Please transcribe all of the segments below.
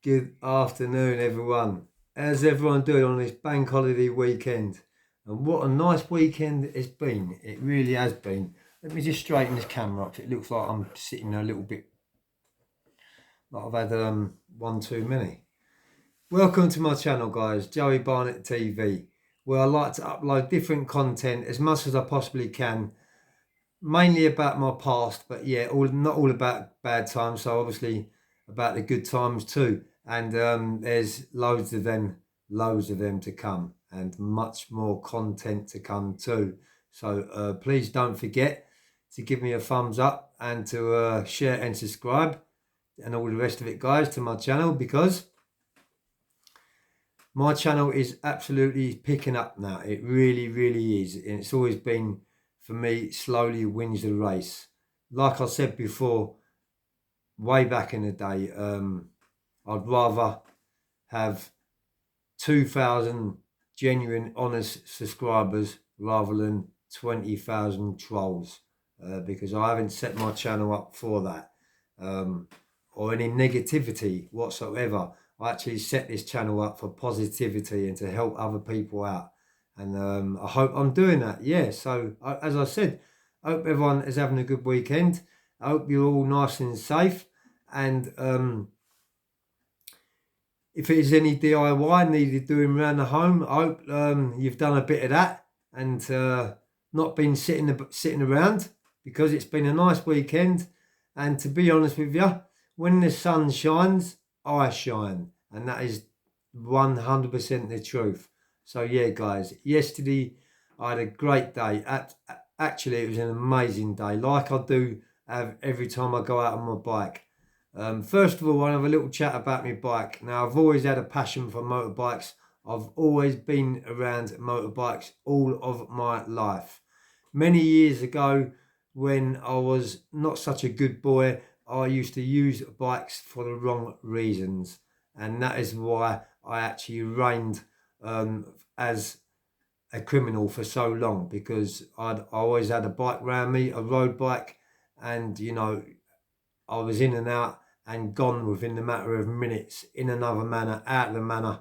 Good afternoon, everyone. How's everyone doing on this bank holiday weekend? And what a nice weekend it's been. It really has been. Let me just straighten this camera up. It looks like I'm sitting a little bit like I've had one too many. Welcome to my channel, guys. Joey Barnett TV, where I like to upload different content as much as I possibly can, mainly about my past, but yeah, not all about bad times. So obviously about the good times too. And there's loads of them to come, and much more content to come too. So please don't forget to give me a thumbs up and to share and subscribe and all the rest of it, guys, to my channel, because my channel is absolutely picking up now. It really, really is. And it's always been, for me, slowly wins the race. Like I said before, way back in the day, I'd rather have 2,000 genuine, honest subscribers rather than 20,000 trolls, because I haven't set my channel up for that, or any negativity whatsoever. I actually set this channel up for positivity and to help other people out. And I hope I'm doing that. Yeah, so as I said, I hope everyone is having a good weekend. I hope you're all nice and safe. And if there's any DIY needed doing around the home, I hope you've done a bit of that and not been sitting around, because it's been a nice weekend. And to be honest with you, when the sun shines, I shine, and that is 100% the truth. So yeah, guys, yesterday I had a great day. Actually, it was an amazing day, like I do have every time I go out on my bike. First of all, I have a little chat about my bike. Now, I've always had a passion for motorbikes. I've always been around motorbikes all of my life. Many years ago, when I was not such a good boy, I used to use bikes for the wrong reasons. And that is why I actually reigned as a criminal for so long, because I always had a bike around me, a road bike, and I was in and out and gone within the matter of minutes, in another manor, out of the manor,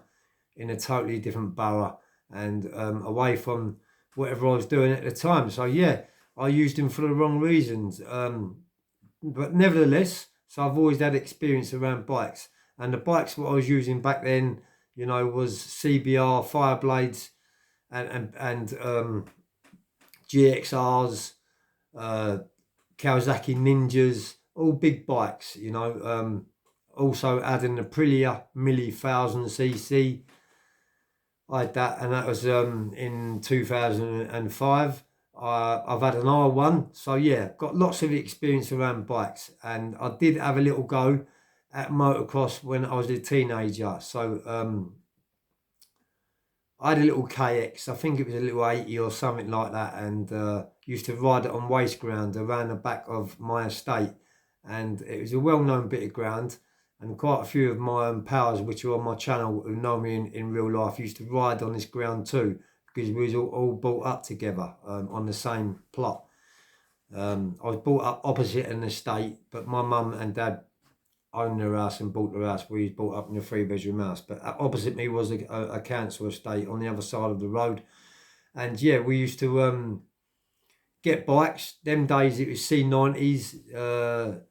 in a totally different borough, and away from whatever I was doing at the time. So yeah, I used them for the wrong reasons. But nevertheless, so I've always had experience around bikes. And the bikes what I was using back then, was CBR Fireblades and GXRs, Kawasaki Ninjas, all big bikes, also adding the Aprilia Milli 1000cc. I had that, and that was in 2005. I've had an R1, so yeah, got lots of experience around bikes, and I did have a little go at motocross when I was a teenager. So I had a little KX, I think it was a little 80 or something like that, and used to ride it on waste ground around the back of my estate. And it was a well-known bit of ground, and quite a few of my pals, which are on my channel, who know me in real life, used to ride on this ground too, because we was all brought up together on the same plot. I was brought up opposite an estate, but my mum and dad owned their house and bought their house. We was brought up in a 3-bedroom house, but opposite me was a council estate on the other side of the road. And yeah, we used to get bikes. Them days it was C90s,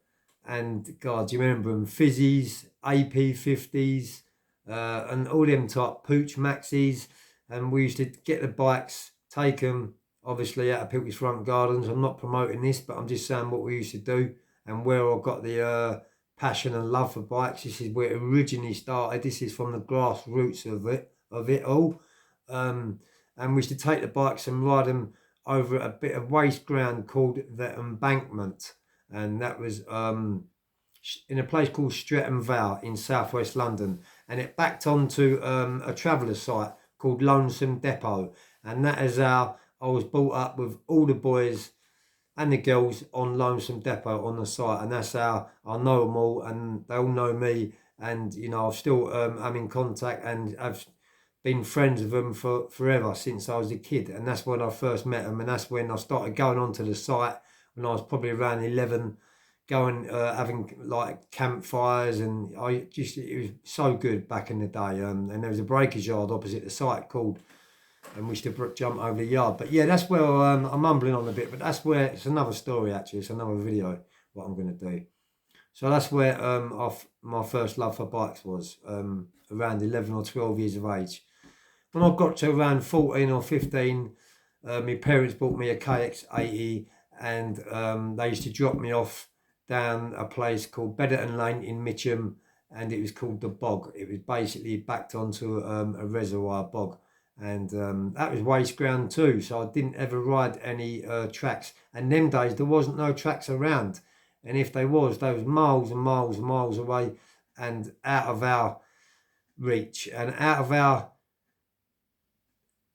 and God, do you remember them? Fizzies, AP50s, and all them type Pooch Maxis. And we used to get the bikes, take them obviously out of people's front gardens. I'm not promoting this, but I'm just saying what we used to do and where I got the passion and love for bikes. This is where it originally started. This is from the grassroots of it all. And we used to take the bikes and ride them over a bit of waste ground called the Embankment, and that was in a place called Streatham Vale in southwest London, and it backed onto a traveller site called Lonesome Depot, and that is how I was brought up with all the boys and the girls on Lonesome Depot on the site, and that's how I know them all, and they all know me, and I've still am in contact, and I've been friends with them for forever since I was a kid, and that's when I first met them, and that's when I started going onto the site when I was probably around 11, going having like campfires, and it was so good back in the day. And there was a breakers yard opposite the site called, and we used to jump over the yard. But yeah, that's where I'm mumbling on a bit, but that's where it's another story actually. It's another video what I'm going to do. So that's where my first love for bikes was, around 11 or 12 years of age. When I got to around 14 or 15, my parents bought me a KX80, and they used to drop me off down a place called Bedderton Lane in Mitcham, and it was called the Bog. It was basically backed onto a reservoir bog, and that was waste ground too, so I didn't ever ride any tracks. And them days there wasn't no tracks around, and if they was miles and miles and miles away and out of our reach and out of our,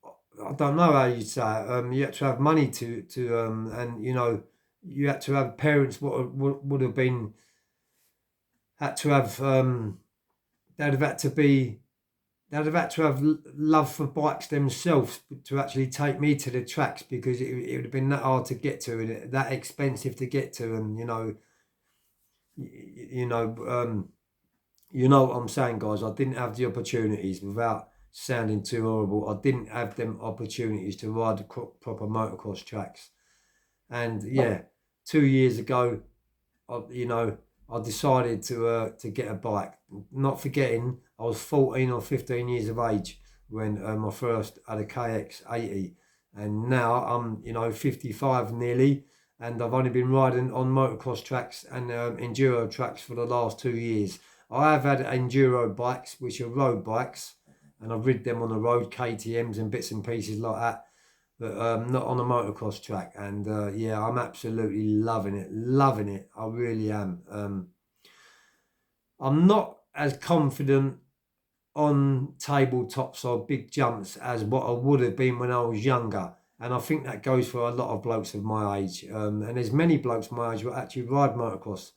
I don't know how you'd say it. You had to have money to and you know, you had to have parents would have been had to have they'd have had to be they'd have had to have love for bikes themselves to actually take me to the tracks, because it would have been that hard to get to and that expensive to get to, and you know you know what I'm saying, guys. I didn't have the opportunities, without sounding too horrible. I didn't have them opportunities to ride the proper motocross tracks. And yeah, 2 years ago, I decided to get a bike. Not forgetting, I was 14 or 15 years of age when I first had a KX80, and now I'm 55 nearly, and I've only been riding on motocross tracks and enduro tracks for the last 2 years. I have had enduro bikes, which are road bikes, and I've rid them on the road, KTMs and bits and pieces like that, but not on a motocross track. And yeah, I'm absolutely loving it. I really am. I'm not as confident on tabletops or big jumps as what I would have been when I was younger. And I think that goes for a lot of blokes of my age. And there's many blokes my age who actually ride motocross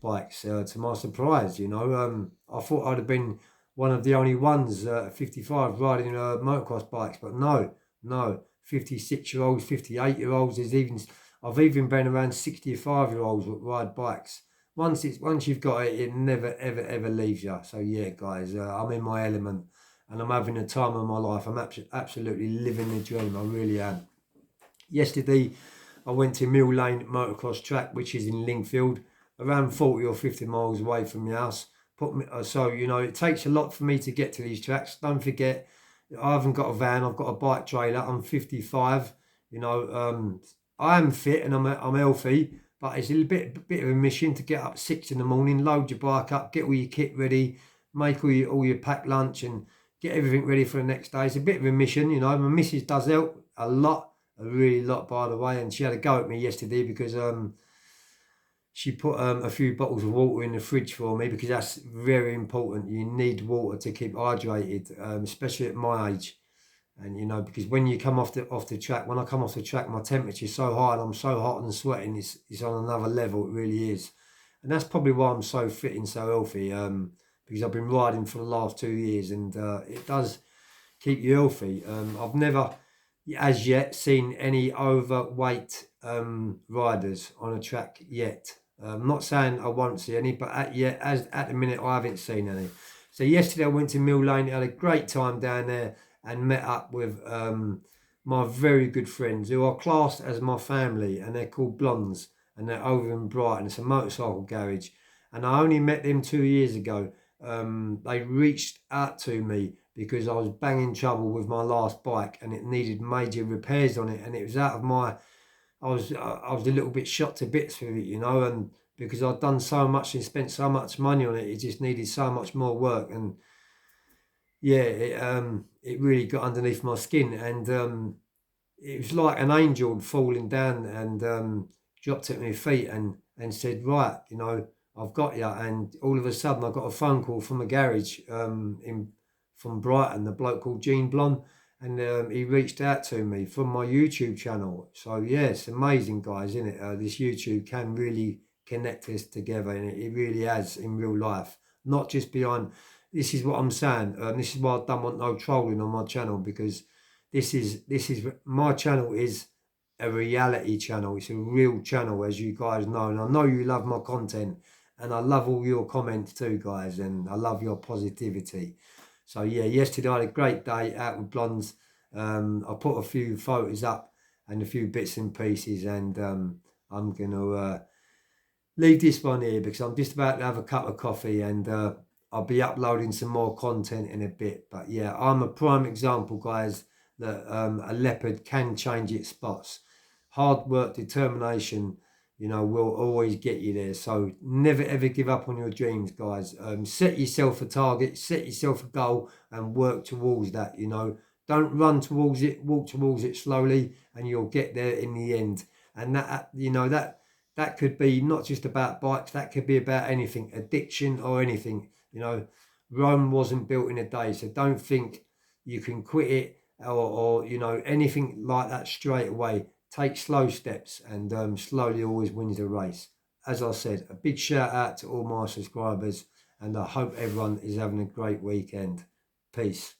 bikes, to my surprise. I thought I'd have been one of the only ones at 55 riding motocross bikes, but no, 56-year-olds, 58-year-olds. I've even been around 65-year-olds that ride bikes. Once you've got it, it never ever leaves you. So yeah, guys, I'm in my element and I'm having the time of my life. I'm absolutely living the dream. I really am. Yesterday, I went to Mill Lane Motocross Track, which is in Lingfield, around 40 or 50 miles away from my house. So it takes a lot for me to get to these tracks. Don't forget, I haven't got a van. I've got a bike trailer. I'm 55. I am fit and I'm healthy, but it's a bit of a mission to get up 6 in the morning, load your bike up, get all your kit ready, make all your packed lunch, and get everything ready for the next day. It's a bit of a mission. My missus does help a lot, a really lot, by the way, and she had a go at me yesterday because she put a few bottles of water in the fridge for me, because that's very important. You need water to keep hydrated, especially at my age. And because when you come off the track, when I come off the track, my temperature's so high and I'm so hot and sweating, it's on another level. It really is. And that's probably why I'm so fit and so healthy, because I've been riding for the last 2 years, and it does keep you healthy. I've never as yet seen any overweight riders on a track yet. I'm not saying I won't see any, but at the minute I haven't seen any. So yesterday I went to Mill Lane, had a great time down there, and met up with my very good friends who are classed as my family, and they're called Blondes, and they're over in Brighton. It's a motorcycle garage, and I only met them 2 years ago. They reached out to me because I was banging trouble with my last bike and it needed major repairs on it, and it was out of my, I was a little bit shot to bits with it, and because I'd done so much and spent so much money on it, it just needed so much more work. And yeah, it really got underneath my skin, and it was like an angel falling down and dropped at my feet and said, right, I've got you. And all of a sudden I got a phone call from a garage from Brighton, the bloke called Gene Blom, and he reached out to me from my YouTube channel. So yeah, it's amazing, guys, isn't it? This YouTube can really connect us together, and it really has in real life, not just behind. This is what I'm saying. This is why I don't want no trolling on my channel, because this is my channel is a reality channel. It's a real channel, as you guys know. And I know you love my content. And I love all your comments too, guys. And I love your positivity. So, yeah, yesterday I had a great day out with Blondes. I put a few photos up and a few bits and pieces. And I'm going to leave this one here because I'm just about to have a cup of coffee and I'll be uploading some more content in a bit. But yeah, I'm a prime example, guys, that a leopard can change its spots. Hard work, determination, will always get you there. So never ever give up on your dreams, guys. Set yourself a target, set yourself a goal, and work towards that. Don't run towards it, walk towards it slowly, and you'll get there in the end. And that could be not just about bikes, that could be about anything, addiction or anything. Rome wasn't built in a day, so don't think you can quit it or anything like that straight away. Take slow steps and slowly always wins the race. As I said, a big shout out to all my subscribers and I hope everyone is having a great weekend. Peace.